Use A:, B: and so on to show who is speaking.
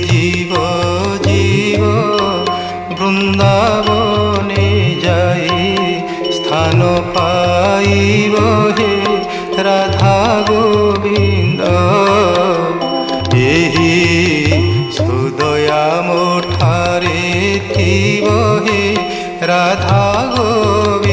A: জীব জীব বৃন্দাবনে যাই, স্থান পাইব হে রাধা গোবিন্দ। ଏହି ହୃଦୟ ମୋଠାରେ ଥିବ ହେ ରାଧା ଗୋବିନ୍ଦ।